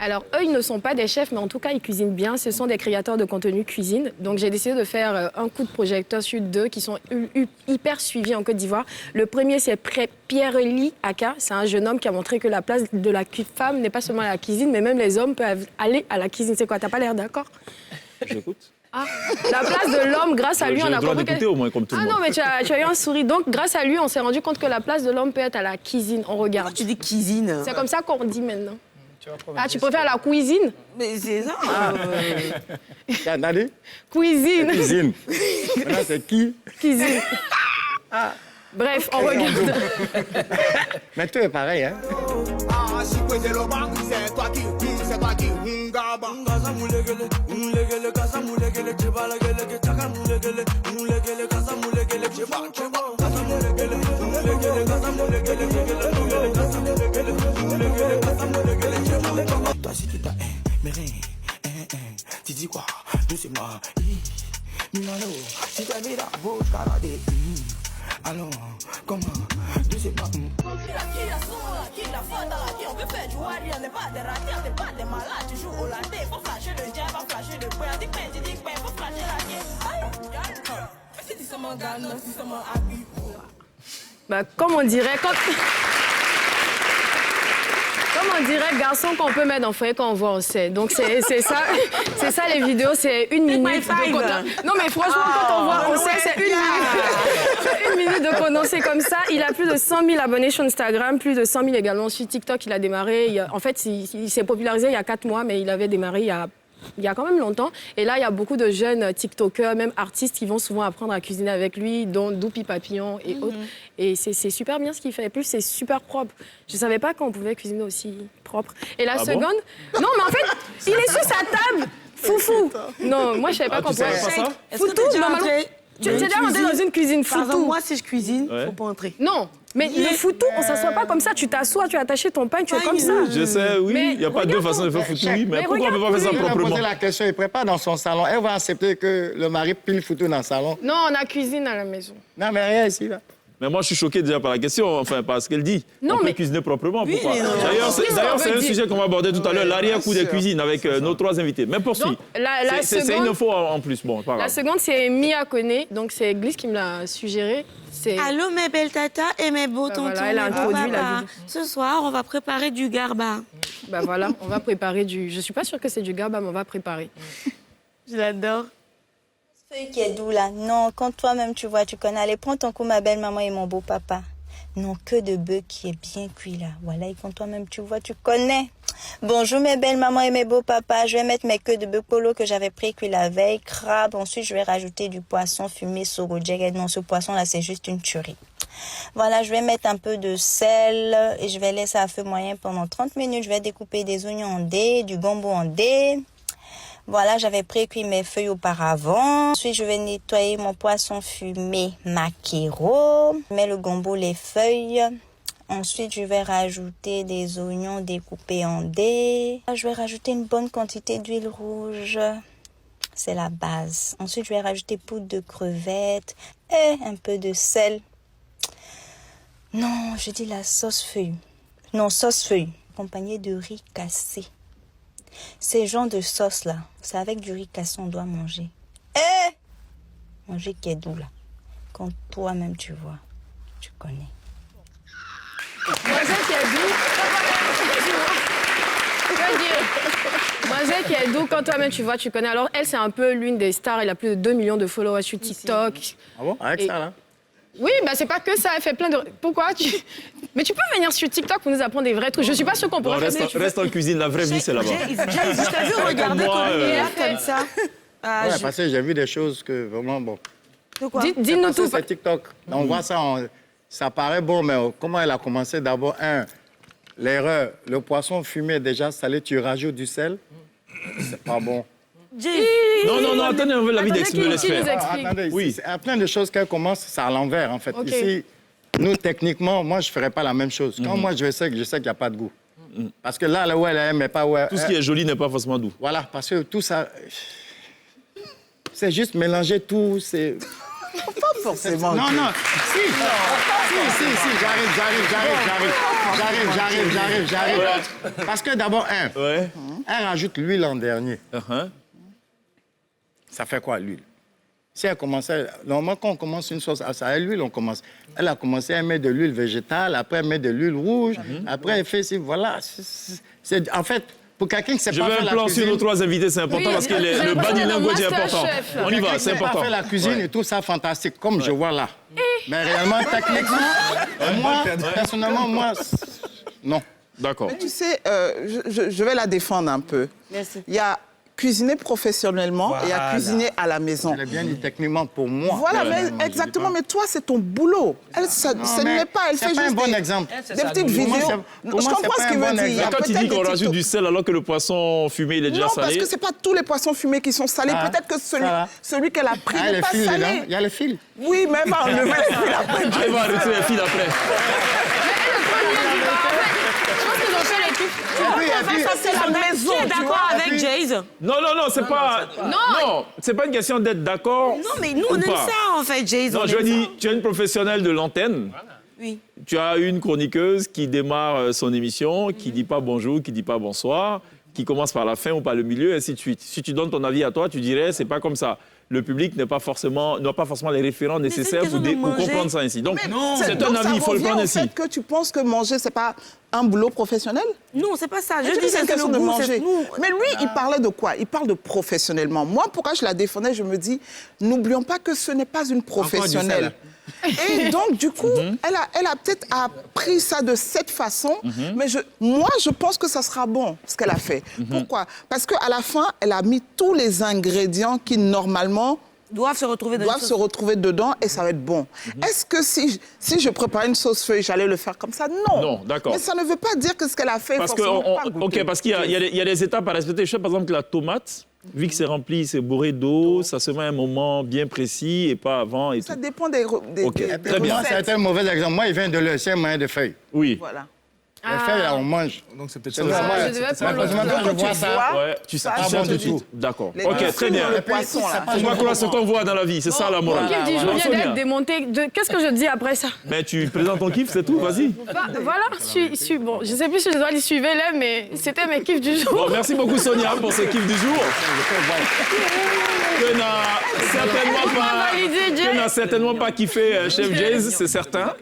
Alors, eux, ils ne sont pas des chefs, mais en tout cas, ils cuisinent bien. Ce sont des créateurs de contenu cuisine. Donc, j'ai décidé de faire un coup de projecteur sur deux qui sont hyper suivis en Côte d'Ivoire. Le premier, c'est Pierre-Ly Aka. C'est un jeune homme qui a montré que la place de la femme n'est pas seulement à la cuisine, mais même les hommes peuvent aller à la cuisine. C'est quoi? T'as pas l'air d'accord? J'écoute. Ah, la place de l'homme, grâce à lui, on a compris d'écouter au moins, comme tout le monde. Ah non, mais tu as eu un sourire. Donc, grâce à lui, on s'est rendu compte que la place de l'homme peut être à la cuisine. On regarde. Pourquoi tu dis cuisine? C'est comme ça qu'on dit maintenant. Ah, tu préfères la cuisine? Mais c'est ça. T'as entendu? Cuisine. Cuisine. Maintenant, c'est qui? Cuisine. Ah. Bref, on regarde. Mais tout est pareil, hein? Toi, si tu t'as mais rien, tu dis quoi? Doucement, numéro, si t'as mis la bouche, caladé, alors, comment? Doucement, on peut faire du wari, on n'est pas des ratés, on n'est pas des malades, tu joues au laté, faut flasher le diable, faut flasher le poing, dis que faut flasher la gueule. Si tu sommes un gars, non, si tu sommes un habit. Bah, comme on dirait, comme on dirait, garçon qu'on peut mettre dans le foyer quand on voit, on sait. Donc, c'est ça les vidéos, c'est 1 minute de condensé. Non, mais franchement, quand on voit, on sait, c'est 1 minute. 1 minute de condensé comme ça. Il a plus de 100 000 abonnés sur Instagram, plus de 100 000 également sur TikTok. Il a démarré, en fait, il s'est popularisé il y a 4 mois, mais il avait démarré il y a quand même longtemps. Et là, il y a beaucoup de jeunes TikTokers, même artistes, qui vont souvent apprendre à cuisiner avec lui, dont Doupi Papillon et autres. Et c'est super bien ce qu'il fait. Et plus, c'est super propre. Je ne savais pas qu'on pouvait cuisiner aussi propre. Et la seconde... Bon non, mais en fait, il est sur sa table. Foufou. Non, moi, je ne savais pas qu'on pouvait... Foutou, normalement... Tu es déjà rentré dans une cuisine Par exemple, foutou. moi, si je cuisine, il ne faut pas entrer. Non, mais le foutou, on ne s'assoit pas comme ça. Tu t'assois, tu as attaché ton pain, tu es comme ça. Je sais, oui, Mais il n'y a pas deux regarde, façons de faire foutu, oui, mais mais pourquoi on ne peut pas faire ça Il va proprement? poser la question, il prépare dans son salon. Elle va accepter que le mari pile foutu dans le salon. Non, on a cuisine à la maison. Non, mais rien ici, là. Mais moi, je suis choqué déjà par la question, enfin, par ce qu'elle dit. Non, on peut mais- cuisiner proprement, Oui, pourquoi? mais non. D'ailleurs, Oui, c'est on veut un dire- sujet qu'on va aborder tout à l'heure, l'arrière-coup des cuisines avec nos 3 invités. Mais poursuis. Donc, la C'est seconde- une info en plus, bon, pas La grave. seconde, c'est Mia Kone. Donc, c'est Gliss qui me l'a suggéré. C'est... Allô mes belles tatas et mes beaux tontons, voilà, elle a mes beaux introduit la papas. vidéo. Ce soir, on va préparer du garba. Bah voilà, on va préparer du... Je suis pas sûre que c'est du garba, mais on va préparer. Je l'adore. Feuille qui est doux là. Non, quand toi-même tu vois, tu connais. Allez, prends ton coup, ma belle maman et mon beau papa. Non, que de bœuf qui est bien cuit là. Voilà, et quand toi-même tu vois, tu connais. Bonjour mes belles mamans et mes beaux papas. Je vais mettre mes queues de bœuf polo que j'avais pré-cuit la veille. Crabe. Ensuite, je vais rajouter du poisson fumé sorojeg. Non, ce poisson là, c'est juste une tuerie. Voilà, je vais mettre un peu de sel et je vais laisser à feu moyen pendant 30 minutes. Je vais découper des oignons en dés, du gombo en dés. Voilà, j'avais pré-cuit mes feuilles auparavant. Ensuite, je vais nettoyer mon poisson fumé maquereau. Je mets le gombo, les feuilles. Ensuite, je vais rajouter des oignons découpés en dés. Je vais rajouter une bonne quantité d'huile rouge. C'est la base. Ensuite, je vais rajouter poudre de crevettes et un peu de sel. Non, je dis la sauce feuille. Non, sauce feuille, accompagnée de riz cassé. Ces genres de sauce-là, c'est avec du riz cassé on doit manger. Manger qui est doux, là. Quand toi-même tu vois, tu connais. Manger qui est doux. Je veux dire, manger qui est doux, quand toi-même tu vois, tu connais. Alors, elle, c'est un peu l'une des stars. Elle a plus de 2 millions de followers sur TikTok. Ah bon? Avec Et- ça, là? Oui, bah c'est pas que ça, elle fait plein de... Pourquoi tu... Mais tu peux venir sur TikTok pour nous apprendre des vrais trucs. Je suis pas sûre qu'on Bon, pourra faire... reste en cuisine, la vraie vie, c'est là-bas. Je t'ai vu regarder Moi, comme euh, comme ça. Ah, Ouais, je- parce que j'ai vu des choses que vraiment, bon. De quoi? Dis-nous Parce que tout. c'est TikTok. On voit ça, ça paraît bon, mais comment elle a commencé? D'abord, l'erreur, le poisson fumé est déjà salé, tu rajoutes du sel. C'est pas bon. Non, attendez, on veut l'avis Attendez d'expert. qu'il nous l'expert. explique. Attendez, Oui. il y a plein de choses qu'elle commence, c'est à l'envers, en fait. Ok. Ici, nous, techniquement, moi, je ne ferais pas la même chose. Quand moi, je sais qu'il n'y a pas de goût. Parce que là où elle aime, mais pas où elle... Tout ce qui est joli n'est pas forcément doux. Voilà, parce que tout ça... C'est juste mélanger tout, c'est... forcément. Non, que- non. Si, j'arrive. Parce que d'abord, Ouais. elle rajoute l'huile en dernier. Uh-huh. Ça fait quoi, l'huile? Si elle commençait... Normalement, quand on commence une sauce à l'huile, on commence... Elle a commencé à mettre de l'huile végétale, après elle met de l'huile rouge, après elle fait... Voilà. En fait, pour quelqu'un qui ne sait Je pas veux faire un la plan cuisine... sur nos 3 invités, c'est important Oui, parce que j'ai le body l'impression language d'un est important. Masterchef, là. On y va, Quelqu'un c'est qui ne sait pas important. faire la cuisine et tout ça, fantastique, comme je vois là. Mais réellement, techniquement, moi, personnellement, moi... Non. D'accord. Mais tu sais, je vais la défendre un peu. Merci. Il y a cuisiner professionnellement et il y a cuisiner à la maison. Elle a bien dit techniquement pour moi. Voilà, Ouais. mais exactement, mais toi, c'est ton boulot. Elle, ce mais n'est pas, elle c'est fait pas juste un bon des, exemple. des petites vidéos. Pour moi, Je c'est comprends pas ce un qu'il bon veut dire. Il y a exemple. Quand tu peut-être dis qu'on des rajoute TikTok. du sel alors que le poisson fumé il est déjà Non, parce salé. que ce n'est pas tous les poissons fumés qui sont salés. Ah, Peut-être que ça. celui qu'elle a pris Ah, n'est les pas fils dedans. salé. Il y a les fils. Oui, mais elle va enlever les fils après. Ah, il va arrêter les fils après. Je pense qu'ils ont fait l'équipe. Ça, c'est la maison. Qui est tu d'accord vois. avec Jayce? Non, c'est pas. Non, c'est pas une question d'être d'accord. Non, mais nous, ou on aime pas. ça, en fait, Jayce. Non, on je veux aime dire, tu es une professionnelle de l'antenne. Oui. Tu as une chroniqueuse qui démarre son émission, qui dit pas bonjour, qui dit pas bonsoir, qui commence par la fin ou par le milieu, et ainsi de suite. Si tu donnes ton avis à toi, tu dirais c'est pas comme ça. Le public n'a pas forcément les référents nécessaires question de pour manger. comprendre ça ainsi. Donc, c'est Donc, un ça avis, il faut le revient prendre au ainsi. fait que tu penses que manger, c'est pas un boulot professionnel? Non, c'est pas ça. Je Je dis dis c'est une que question le de goût, manger. c'est nous. Mais lui, il parlait de quoi? Il parle de professionnellement. Moi, pourquoi je la défendais, je me dis, n'oublions pas que ce n'est pas une professionnelle. Et donc, du coup, elle a peut-être appris ça de cette façon, mais moi, je pense que ça sera bon, ce qu'elle a fait. Pourquoi? Parce qu'à la fin, elle a mis tous les ingrédients qui, normalement, Doivent se retrouver dans doivent se retrouver dedans et ça va être bon. Est-ce que si je préparais une sauce feuille, j'allais le faire comme ça? Non. Non, d'accord. Mais ça ne veut pas dire que ce qu'elle a fait Parce que, forcément pas goûter. ok, parce qu'il y a des étapes à respecter. Je sais par exemple que la tomate, vu que c'est rempli, c'est bourré d'eau, ça se met à un moment bien précis et pas avant et Ça tout. dépend des Ok, des très bien. recettes. C'est un mauvais exemple. Moi, il vient de le c'est un moyen de feuilles. Oui. Voilà. Les feuilles, là, on mange. Donc c'est peut-être C'est ça. vraiment- je devais prendre l'autre Quand je vois ça, Ouais, tu sais pas tu sais bon tout de du tout. suite. D'accord. Les Ok, poissons, très bien. le poisson, là. On va croire ce qu'on voit dans la vie, c'est ça la morale. Mon kiff du jour Donc, vient Sonia, d'être démonté. Qu'est-ce que je dis après ça? mais tu présentes ton kiff, c'est tout, vas-y. Voilà, bon, je sais plus si je dois les suivre là, mais c'était mes kiffs du jour. Bon, merci beaucoup Sonia pour ce kiff du jour. Que n'a certainement On va valider, Jay. pas kiffé Chef Jayce, c'est certain.